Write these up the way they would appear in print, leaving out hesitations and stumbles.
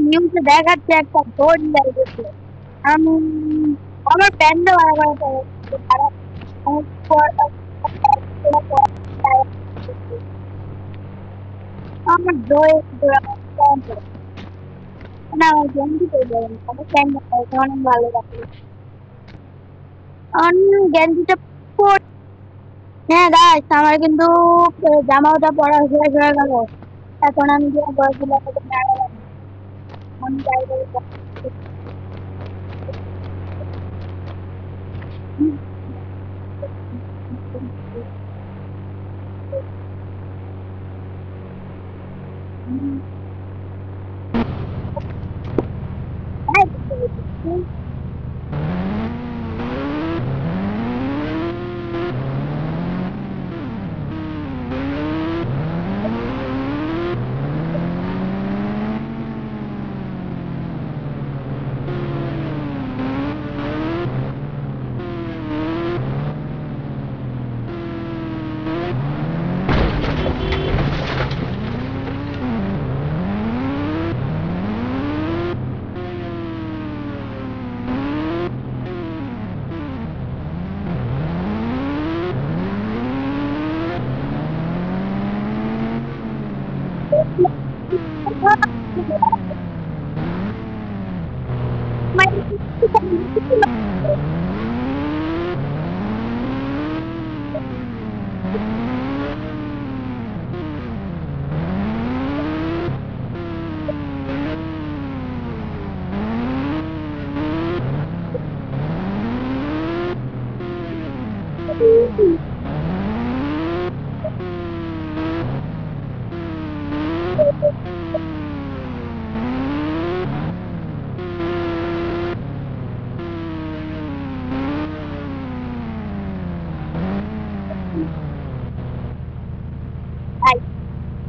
নিউজে দেখাচ্ছে একটা দৌড় লাগছে। আমি আমার প্যান্টটা বাড়াবার আমার দৌড়ে না আমার গেঞ্জি করে দেবেন আমার প্যান্টটা অনেক ভালো লাগে গেঞ্জিটা হ্যাঁ গাইস আমার কিন্তু জামাটা পরা শেষ হয়ে গেল এখন আমি যে গছগুলো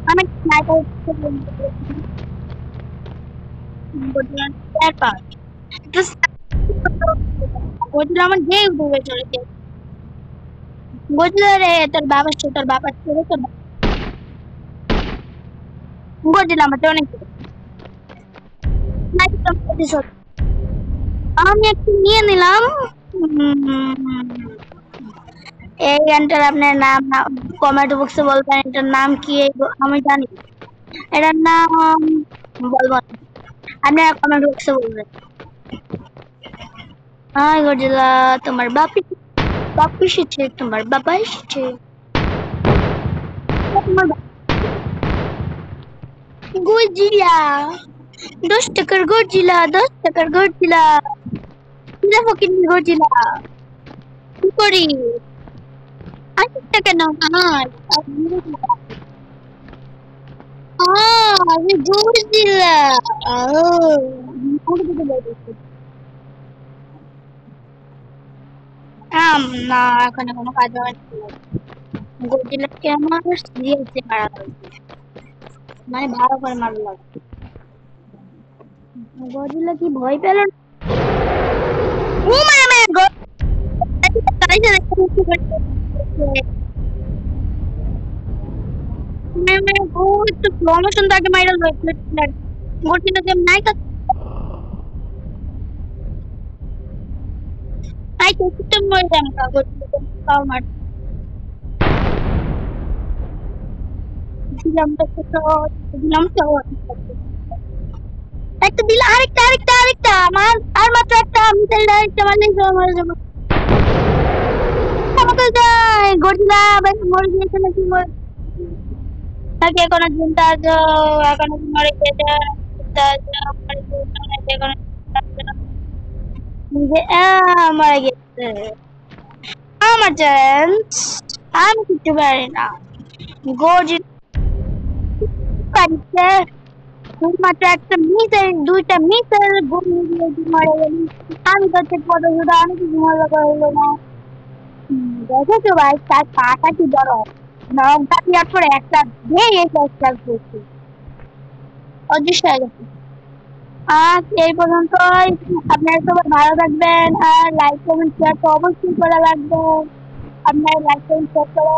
I'm a sniper. গজলা আমার যে ডুবে চলেছে গজলা রে তোর বাবা ছেড়ে তোর গজলা আমাকে অনেক আমি একটু নিয়ে নিলাম এই গানটার আপনার নাম কমেন্ট বক্সে বলবেন এটার নাম কি আমি জানি এটার নাম বলবো আপনি কমেন্ট বক্সে বলবেন হাই গজলা তোমার বাপি এসেছে তোমার বাবা এসেছে গজিলা 10 টাকার গজিলা দেখো কিন্তু গজিলা কি করি 8 টাকা নাও আমার আমি গজিলা না এখানে কোনো কাজ হয় না গজিলাকে আমার সিরিয়াসলি মারা হয়েছে মানে ভালো করে মারা লাগছে গজিলা কি ভয় পেল ও মানে প্রমোশন তাকে মাইরা গজিলা যে নাই I took it more than a good farmer. একটা দিল আরেকটা আমার আর মাত্র একটা মিসাইল ডাইরেক্ট মারলেই মারা যাবে আমাকে যাই গজিলা বেশ মরে গিয়েছে নাকি তাকে এখনো চিন্তা আছে এখনো মরে গিয়েছে মারা গিয়েছে আমার চান্স আমি কিছু পারি না গজিলা মাত্র একটা মিসাইল দুইটা মিসাইল ঘুমিয়ে দিয়েছি মারা গেলি আমি তো চেক করে শুধু আমি কিছু মজা করলো না দেখেছো ভাই তার পাটা কি বড় নখটা দেওয়ার পরে একটা দিয়ে চেষ্টা করছি অদৃশ্য হয়ে গেছে আজ এই পর্যন্তই আপনারা সবাই ভালো থাকবেন আর লাইক কমেন্ট শেয়ার তো অবশ্যই করা লাগবে আপনারা লাইক কমেন্ট শেয়ার করে